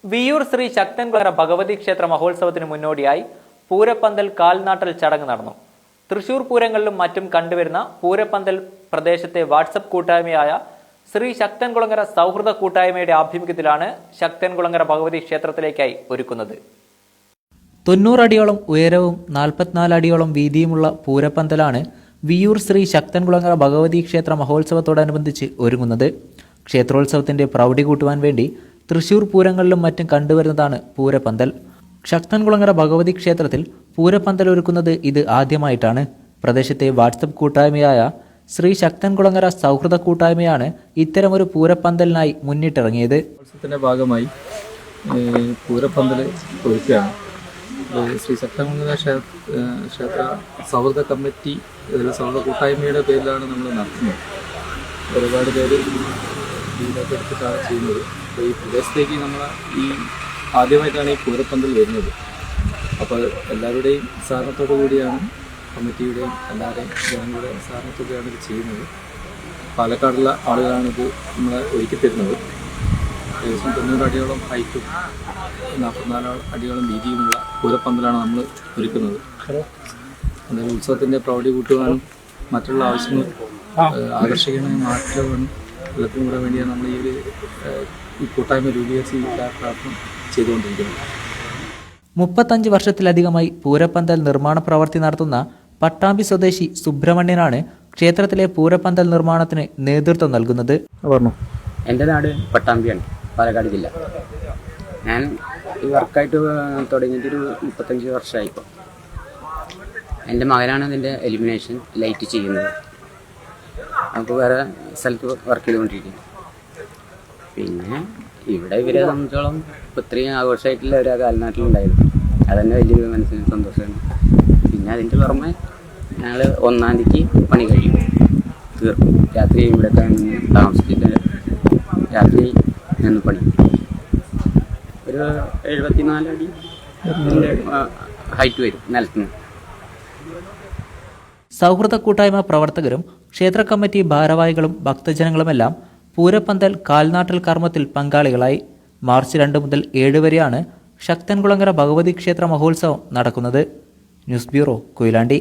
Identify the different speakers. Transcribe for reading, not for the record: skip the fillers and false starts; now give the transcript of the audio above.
Speaker 1: വിയൂർ ശ്രീ ശക്തൻകുളങ്ങര ഭഗവതി ക്ഷേത്ര മഹോത്സവത്തിന് മുന്നോടിയായി പൂരപ്പന്തൽ കാൽനാട്ടൽ ചടങ്ങ് നടന്നു. തൃശൂർ പൂരങ്ങളിലും മറ്റും കണ്ടുവരുന്ന പൂരപ്പന്തൽ പ്രദേശത്തെ വാട്സപ്പ് കൂട്ടായ്മയായ ശ്രീ ശക്തൻകുളങ്ങര സൗഹൃദ കൂട്ടായ്മയുടെ ആഭിമുഖ്യത്തിലാണ് ശക്തൻകുളങ്ങര ഭഗവതി ക്ഷേത്രത്തിലേക്കായി ഒരുക്കുന്നത്. 90 അടിയോളം ഉയരവും 44 അടിയോളം വീതിയുമുള്ള പൂരപ്പന്തലാണ് വിയൂർ ശ്രീ ശക്തൻകുളങ്ങര ഭഗവതി ക്ഷേത്ര മഹോത്സവത്തോടനുബന്ധിച്ച് ഒരുങ്ങുന്നത്. ക്ഷേത്രോത്സവത്തിന്റെ പ്രൗഢി കൂട്ടുവാൻ വേണ്ടി തൃശൂർ പൂരങ്ങളിലും മറ്റും കണ്ടുവരുന്നതാണ് പൂരപ്പന്തൽ. ശക്തൻകുളങ്ങര ഭഗവതി ക്ഷേത്രത്തിൽ പൂരപ്പന്തൽ ഒരുക്കുന്നത് ഇത് ആദ്യമായിട്ടാണ്. പ്രദേശത്തെ വാട്സപ്പ് കൂട്ടായ്മയായ ശ്രീ ശക്തൻകുളങ്ങര സൗഹൃദ കൂട്ടായ്മയാണ് ഇത്തരമൊരു പൂരപ്പന്തലിനായി മുന്നിട്ടിറങ്ങിയത്.
Speaker 2: ഉത്സവത്തിന്റെ ഭാഗമായി പൂരപ്പന്തൽ ഒരുക്കുകയാണ്. ശ്രീ ശക്തൻകുളങ്ങര ക്ഷേത്ര സൗഹൃദ കമ്മിറ്റി സൗഹൃദ കൂട്ടായ്മയുടെ പേരിലാണ് നമ്മൾ നടത്തുന്നത്. ഒരുപാട് പേര് ഇതിനൊക്കെ എടുത്തിട്ടാണ് ചെയ്യുന്നത്. അപ്പോൾ ഈ പ്രദേശത്തേക്ക് നമ്മൾ ആദ്യമായിട്ടാണ് ഈ പൂരപ്പന്തൽ വരുന്നത്. അപ്പോൾ എല്ലാവരുടെയും സഹകരണത്തോടു കൂടിയാണ്, കമ്മിറ്റിയുടെയും എല്ലാവരുടെയും ജനങ്ങളുടെയും സഹകരണത്തോടെയാണ് ഇത് ചെയ്യുന്നത്. പാലക്കാടുള്ള ആളുകളാണ് ഇത് നമ്മളെ ഒരുക്കി തരുന്നത്. ഏകദേശം 90 അടിയോളം ഹൈറ്റും 44 അടിയോളം വീതിയുമുള്ള പൂരപ്പന്തലാണ് നമ്മൾ ഒരുക്കുന്നത്. അതായത് ഉത്സവത്തിൻ്റെ പ്രൗഢി കൂട്ടുവാനും മറ്റുള്ള ആവശ്യങ്ങൾ ആകർഷകമായ മാറ്റവും എല്ലാത്തിനും കൂടെ വേണ്ടിയാണ് നമ്മൾ ഈ കൂട്ടായ്മ രൂപീകരിച്ച് പ്രവർത്തനം ചെയ്തുകൊണ്ടിരിക്കുന്നത്.
Speaker 1: 35 വർഷത്തിലധികമായി പൂരപ്പന്തൽ നിർമ്മാണ പ്രവൃത്തി നടത്തുന്ന പട്ടാമ്പി സ്വദേശി സുബ്രഹ്മണ്യനാണ് ക്ഷേത്രത്തിലെ പൂരപ്പന്തൽ നിർമ്മാണത്തിന് നേതൃത്വം നൽകുന്നത്.
Speaker 3: എൻ്റെ നാട് പട്ടാമ്പിയാണ്, പാലക്കാട് ജില്ല. ഞാൻ ഈ വർക്കായിട്ട് തുടങ്ങിയിട്ടൊരു 35 വർഷമായി. ഇപ്പോൾ എൻ്റെ മകനാണ് ഇതിൻ്റെ എലിമിനേഷൻ ലൈറ്റ് ചെയ്യുന്നത്. നമുക്ക് വേറെ സ്ഥലത്ത് വർക്ക് ചെയ്തുകൊണ്ടിരിക്കുന്നു. പിന്നെ ഇവിടെ ഇവരെ സംബന്ധിച്ചോളം ഇപ്പോൾ ഇത്രയും ആഘോഷമായിട്ടുള്ള ഒരു കാൽനാട്ടിലുണ്ടായിരുന്നു. അതന്നെ വലിയൊരു മനസ്സിന് സന്തോഷമാണ്. പിന്നെ അതിൻ്റെ പുറമെ ഞങ്ങൾ 1-ാം തീയതിക്ക് പണി കഴിയും, തീർക്കും. രാത്രി ഇവിടെ താമസിച്ചിട്ട് രാത്രി നിന്ന് പണി ഒരു 74 അടി ഹൈറ്റ് വരും നിലത്തുനിന്ന്.
Speaker 1: സൗഹൃദ കൂട്ടായ്മ പ്രവർത്തകരും ക്ഷേത്ര കമ്മിറ്റി ഭാരവാഹികളും ഭക്തജനങ്ങളുമെല്ലാം പൂരപ്പന്തൽ കാൽനാട്ടൽ കർമ്മത്തിൽ പങ്കാളികളായി. മാർച്ച് 2 മുതൽ 7 വരെയാണ് ശക്തൻകുളങ്ങര ഭഗവതി ക്ഷേത്ര മഹോത്സവം നടക്കുന്നത്. News bureau, Koyilandy.